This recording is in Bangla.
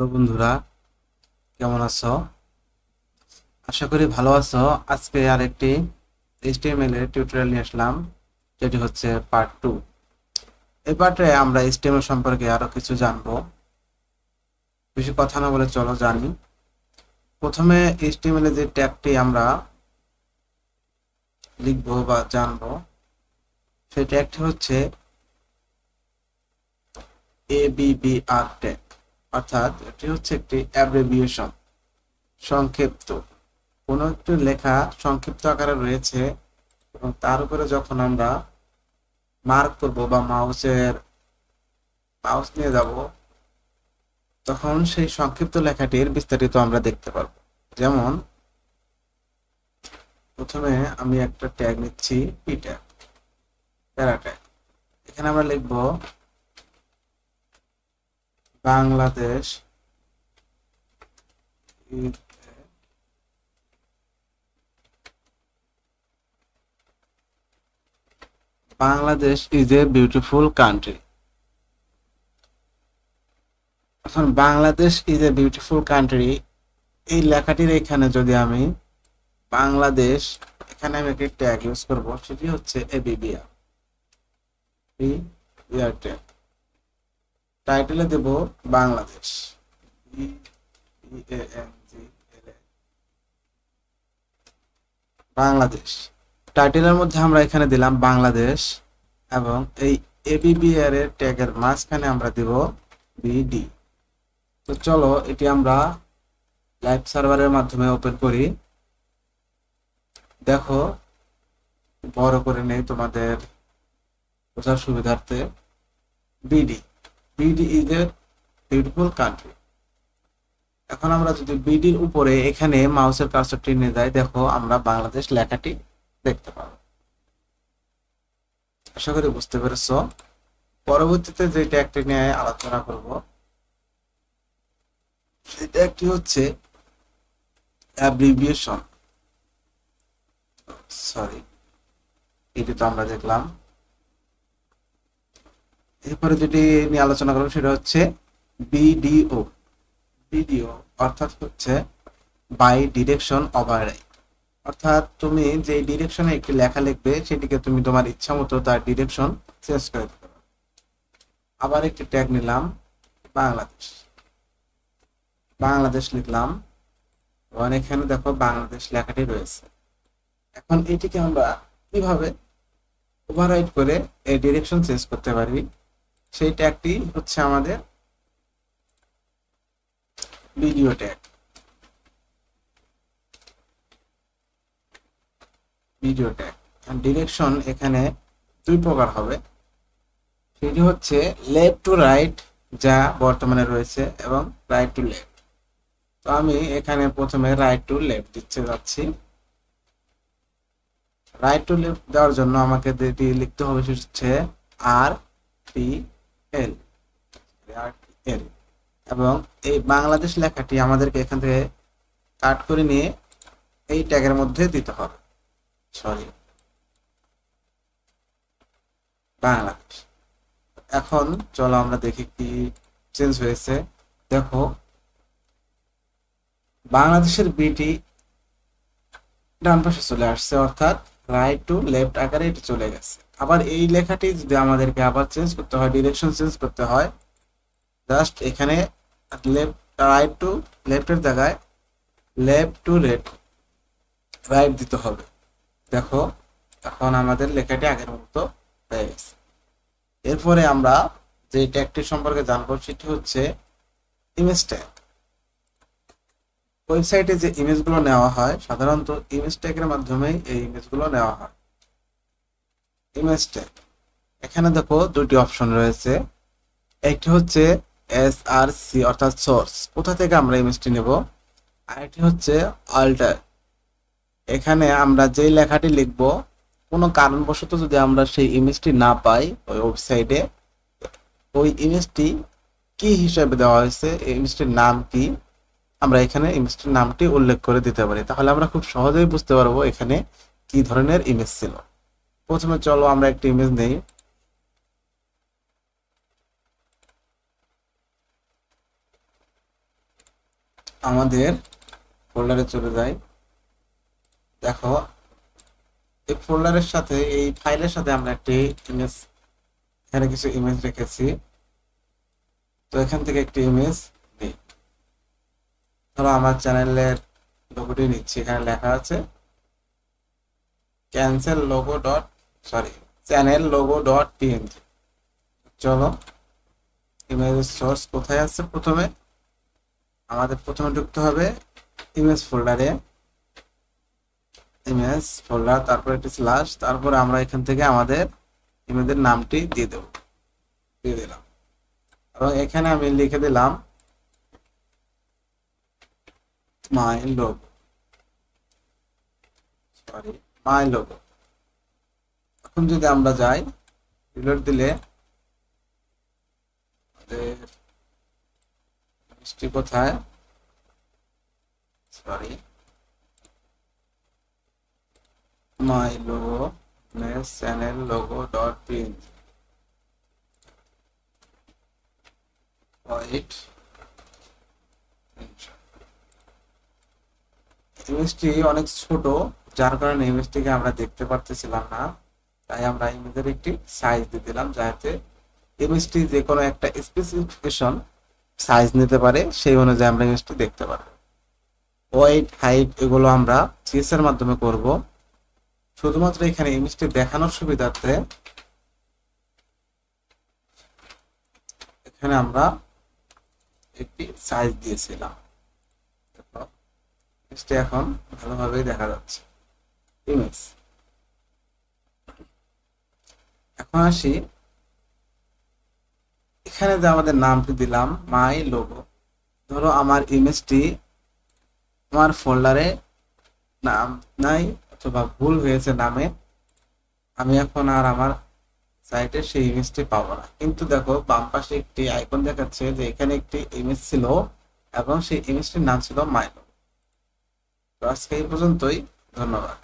হ্যালো বন্ধুরা, কেমন আছো? আশা করি ভালো আছো। আজকে আরেকটি এইচটিএমএল এর টিউটোরিয়াল নিয়ে আসলাম, যেটি হচ্ছে পার্ট 2। এই পার্টে আমরা এইচটিএমএল সম্পর্কে আরো কিছু জানবো। বেশি কথা না বলে চলো জানি। প্রথমে এইচটিএমএল এর যে ট্যাগটি আমরা লিখবো বা জানবো, সেই ট্যাগটি হচ্ছে ABBR ট্যাগ, অর্থাৎ এটি হচ্ছে একটি অ্যাব্রিভিয়েশন, সংক্ষিপ্ত। কোনো একটি লেখা সংক্ষিপ্ত আকারে রয়েছে এবং তার উপরে যখন আমরা মার্ক করব বা মাউস নিয়ে যাব, তখন সেই সংক্ষিপ্ত লেখাটির বিস্তারিত আমরা দেখতে পারবো। যেমন প্রথমে আমি একটা ট্যাগ নিচ্ছি, পি ট্যাগ, প্যারা ট্যাগ। এখানে আমরা লিখব Bangladesh Bangladesh is a beautiful country. এখন Bangladesh is a beautiful country এই লেখাটির এখানে যদি আমি বাংলাদেশ, এখানে আমি একটি ট্যাগ ইউজ করব, সেটি হচ্ছে এবিবিআর ট্যাগ। টাইটেলে দেব বাংলাদেশ, বাংলাদেশ। টাইটেলের মধ্যে আমরা এখানে দিলাম বাংলাদেশ এবং এই এবিবিআর এর ট্যাগের মাঝখানে আমরা দেব বিডি। তো চলো এটি আমরা লাইভ সার্ভারের মাধ্যমে ওপেন করি। দেখো, বড় করে নেই তোমাদের বোঝার সুবিধার্থে। BD, BD is a beautiful country. এখন আমরা যদি বিডির উপরে এখানে মাউসের কার্সরটি নিয়ে যাই, দেখো আমরা বাংলাদেশ লেখাটি দেখতে পাবো। আশা করি বুঝতে পেরেছো। পরবর্তীতে যে ট্যাগটি নিয়ে আলোচনা করব, সেই ট্যাগটি হচ্ছে অ্যাব্রিভিয়েশন। সরি, এটি তো আমরা দেখলাম। এরপরে যেটি নিয়ে আলোচনা করবো সেটা হচ্ছে বিডিও। বিডিও অর্থাৎ হচ্ছে বাই ডিরেকশন ওভাররাইড। অর্থাৎ তুমি যে ডিরেকশনে একটি লেখা লিখবে, সেটিকে তুমি তোমার ইচ্ছা মতো তার ডিরেকশন চেঞ্জ করে দিতে পারো। আবার একটি ট্যাগ নিলাম বাংলাদেশ, বাংলাদেশ লিখলাম এবং এখানে দেখো বাংলাদেশ লেখাটি রয়েছে। এখন এটিকে আমরা কিভাবে ওভাররাইড করে এই ডিরেকশন চেঞ্জ করতে পারি, সেই ট্যাগটি হচ্ছে আমাদের video tag. Video tag direction এখানে দুই প্রকার হবে, সেটি হচ্ছে লেফট টু রাইট, যা বর্তমানে রয়েছে, এবং রাইট টু লেফট। তো আমি এখানে প্রথমে রাইট টু লেফট দিতে যাচ্ছি। রাইট টু লেফট দেওয়ার জন্য আমাকে যেটি লিখতে হবে সেটি হচ্ছে আর টি এল, এবং এই বাংলাদেশ লেখাটি আমাদেরকে এখান থেকে কাট করে নিয়ে এই ট্যাগের মধ্যে দিতে হবে। সরি, বাংলাদেশ। এখন চলো আমরা দেখি কি চেঞ্জ হয়েছে। দেখো, বাংলাদেশের বিটি ডান পাশে চলে আসছে, অর্থাৎ রাইট টু লেফট আকারে এটি চলে গেছে। আবার এই লেখাটি যদি আমাদেরকে আবার চেঞ্জ করতে হয়, ডিরেকশন চেঞ্জ করতে হয়, জাস্ট এখানে লেফট, রাইট টু লেফটের জায়গায় লেফট টু রাইট দিতে হবে। দেখো, এখন আমাদের লেখাটি আগের মতো হয়ে গেছে। এরপরে আমরা যে ট্যাগটি সম্পর্কে জানবো সেটি হচ্ছে ইমেজ ট্যাগ। ওয়েবসাইটে যে ইমেজগুলো নেওয়া হয়, সাধারণত ইমেজ ট্যাগের মাধ্যমে এই ইমেজগুলো নেওয়া হয়। ইমেজ ট্যাগ, এখানে দেখো দুটি অপশন রয়েছে। একটি হচ্ছে এসআরসি অর্থাৎ সোর্স, কোথা থেকে আমরা ইমেজটি নেব। আর একটি হচ্ছে অল্টার, এখানে আমরা যেই লেখাটি লিখব, কোনো কারণবশত যদি আমরা সেই ইমেজটি না পাই ওই ওয়েবসাইটে, ওই ইমেজটি কি হিসাবে দেওয়া হয়েছে, এই ইমেজটির নাম কি, আমরা এখানে ইমেজটির নামটি উল্লেখ করে দিতে পারি। তাহলে আমরা খুব সহজেই বুঝতে পারবো এখানে কি ধরনের ইমেজ ছিল। প্রথমে চলো আমরা একটি ইমেজ নেই। আমাদের ফোল্ডারে চলে যাই। দেখো এই ফোল্ডারের সাথে, এই ফাইলের সাথে আমরা একটি ইমেজ, এখানে কিছু ইমেজ রেখেছি। তো এখান থেকে একটি ইমেজ নিই। ধরো আমার চ্যানেলের লোগোটি নিচ্ছি, এখানে লেখা আছে cancel logo dot channel logo dot PNG. চলো ইমেজের সোর্স কোথায় আছে, প্রথমে ঢুকতে হবে ইমেজ ফোল্ডারে, ইমেজ ফোল্ডার, তারপর একটি স্ল্যাশ, তারপরে আমরা এখান থেকে আমাদের ইমেজের নামটি দিয়ে দিলাম এবং এখানে আমি লিখে দিলাম মাই লোগো। এখন যদি আমরা যাই, রিলোড দিলে কোথায়, my logo channel logo dot PNG. ইমেজটি অনেক ছোট, যার কারণে ইমেজটিকে আমরা দেখতে পারতেছিলাম না, তাই আমরা ইমেজের একটি সাইজ দিয়ে দিলাম, যাতে ইমেজটি যে কোনো একটা স্পেসিফিকেশন সাইজ নিতে পারে, সেই অনুযায়ী আমরা ইমেজটি দেখতে পারবো। ওয়েট, হাইট এগুলো আমরা সিএস এর মাধ্যমে করব। শুধুমাত্র এখানে ইমেজটি দেখানোর সুবিধার্থে এখানে আমরা একটি সাইজ দিয়েছিলাম। ইমেজটি এখন ভালোভাবে দেখা যাচ্ছে। ইমেজ, এখন আসি এখানে যে আমাদের নামটি দিলাম মাই লোগো। ধরো আমার ইমেজটি আমার ফোল্ডারে নাম নাই অথবা ভুল হয়েছে নামে, আমি এখন আর আমার সাইটে সেই ইমেজটি পাবো না। কিন্তু দেখো বাম পাশে একটি আইকন দেখাচ্ছে যে এখানে একটি ইমেজ ছিল এবং সেই ইমেজটির নাম ছিল মাই লোগো। তো আজকে এই পর্যন্তই, ধন্যবাদ।